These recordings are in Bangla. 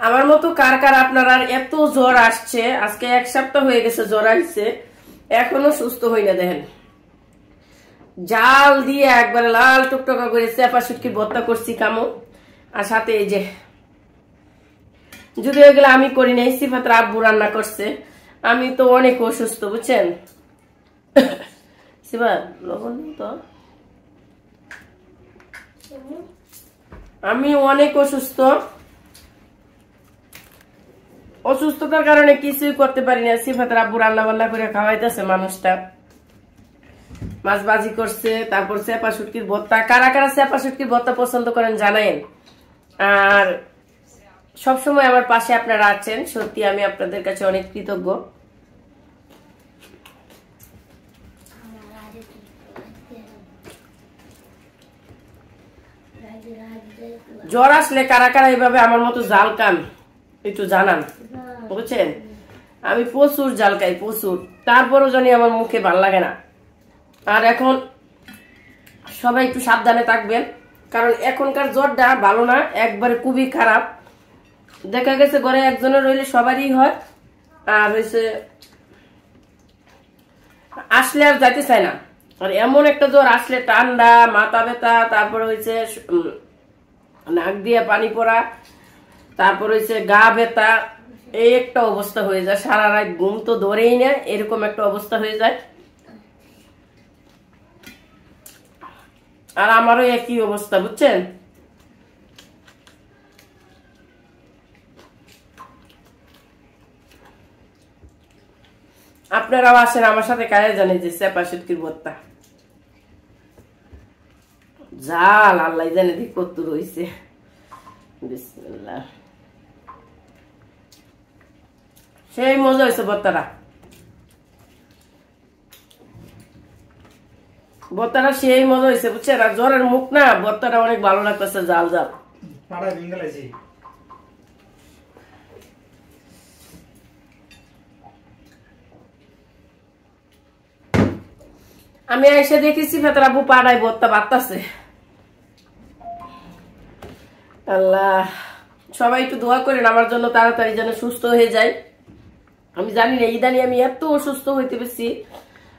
আমার মতো কার কার আপনার এত জ্বর আসছে, আজকে 1 সপ্তাহ হয়ে গেছে জ্বর আসছে, এখনো সুস্থ হই না। দেখেন জাল দিয়ে একবারে লাল টুকটকা করে চেপা শুটকির ভর্তা করছি কামো, আর সাথে এই যে যদি ওইগুলো আমি করি নাই, সিফাতের আব্বু রান্না করছে। আমি তো অনেক অসুস্থ বুঝছেন সিফাত লবণ তো, আমি অনেক অসুস্থ। অসুস্থতার কারণে কিছুই করতে পারি না। সিফাতের আব্বু রান্না বান্না করে খাওয়াইতেছে মানুষটা, মাছ ভাজি করছে, তারপর চেপা শুটকির ভর্তা। কারা কারা চেপা শুটকির ভর্তা পছন্দ করেন জানাইন। আর সবসময় আমার পাশে আপনারা আছেন, সত্যি আমি আপনাদের কাছে অনেক কৃতজ্ঞ। জ্বর আসলে কারা কারা এইভাবে আমার মতো জাল খান একটু জানান বুঝছেন। আমি প্রচুর জাল খাই, প্রচুর, তারপরও জানি আমার মুখে ভাল লাগে না। আর এখন সবাই একটু সাবধানে থাকবেন, কারণ এখনকার জ্বরটা ভালো না, একবারে খুবই খারাপ। দেখা গেছে ঘরে একজনের রইলে সবারই হয়, আর হয়েছে আসলে আর যাইতে চায় না। আর এমন একটা জ্বর আসলে ঠান্ডা, মাথা ব্যথা, তারপরে হয়েছে নাক দিয়ে পানি পড়া, তারপর হয়েছে গা ব্যথা, এই একটা অবস্থা হয়ে যায়। সারা রাত ঘুম তো ধরেই না, এরকম একটা অবস্থা হয়ে যায়। আর আমারও একই অবস্থা বুঝছেন। আপনারাও আসেন আমার সাথে, কাজে জানে যে চেপা শুটকির ভর্তা জাল আল্লাহ জানে দিক কত রয়েছে। বিসমিল্লাহ, সেই মজা হয়েছে ভর্তাটা। ভর্তাটা সেই মজা হয়েছে বুঝছেন। আর জ্বরের মুখ না, ভর্তাটা অনেক ভালো লাগতেছে জাল জাল। আমি এসে দেখেছি ফেতার আব্বু পাড়ায় ভর্তা বাড়তাছে। আল্লাহ, সবাই একটু দোয়া করেন আমার জন্য, তাড়াতাড়ি যেন সুস্থ হয়ে যায়। আমি জানি না ইদানি আমি এত অসুস্থ হইতে পেরেছি,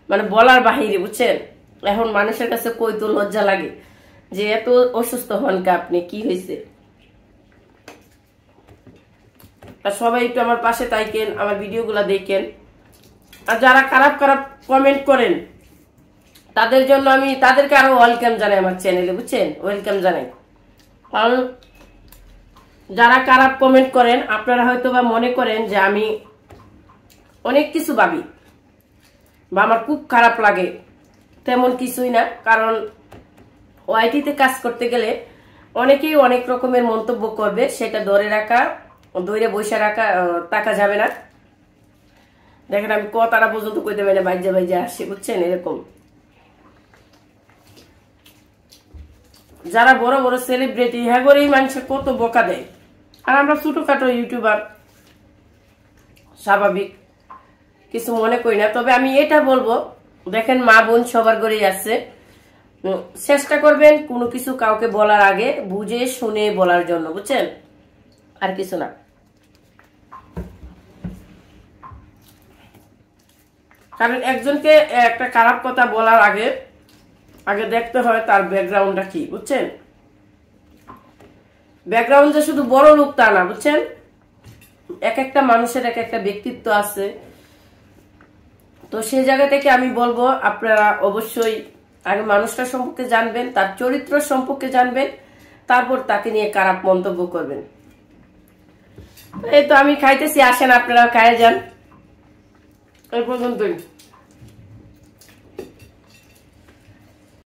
মানে বলার বাহিরে বুঝছেন। এখন মানুষের কাছে কই তো লজ্জা লাগে যে এত অসুস্থ হন কে আপনি, কি হয়েছে। আর সবাই একটু আমার পাশে থাকেন, আমার ভিডিওগুলো দেখেন। আর যারা খারাপ খারাপ কমেন্ট করেন তাদের জন্য আমি তাদেরকে আরো ওয়েলকাম জানাই আমার চ্যানেলে বুঝছেন, ওয়েলকাম জানাই। কারণ যারা খারাপ কমেন্ট করেন আপনারা হয়তো বা মনে করেন যে আমি অনেক কিছু ভাবি বা আমার খুব খারাপ লাগে, তেমন কিছুই না। কারণ ওআইটিতে কাজ করতে গেলে অনেকেই অনেক রকমের মন্তব্য করবে, সেটা ধরে বসে রাখা যাবে না। দেখেন আমি কথাটা পর্যন্ত কইতে পারি না, বাইজা বাইজা আসে বুঝছেন। এরকম যারা বড় বড় সেলিব্রিটি, হ্যাঁ করেই মানুষের কত বকা দেয়। আর আমরা ছোটখাটো ইউটিউবার, স্বাভাবিক কিছু মনে করি না। তবে আমি এটা বলবো, দেখেন মা বোন সবার ঘরেই আছে, চেষ্টা করবেন কোনো কিছু কাউকে বলার আগে বুঝে শুনে বলার জন্য বুঝছেন, আর কিছু না। কারণ একজনকে একটা খারাপ কথা বলার আগে দেখতে হয় তার ব্যাকগ্রাউন্ডটা কি বুঝছেন। ব্যাকগ্রাউন্ড যে শুধু বড় লোক তা না বুঝছেন, এক একটা মানুষের এক একটা ব্যক্তিত্ব আছে। তো সেই জায়গা থেকে আমি বলবো আপনারা অবশ্যই আগে মানুষটার সম্পর্কে জানবেন, তার চরিত্র সম্পর্কে জানবেন, তারপর তাকে নিয়ে খারাপ মন্তব্য করবেন। এই তো আমি খাইতেছি, আসেন আপনারা খাইয়ে যান। এই পর্যন্তই।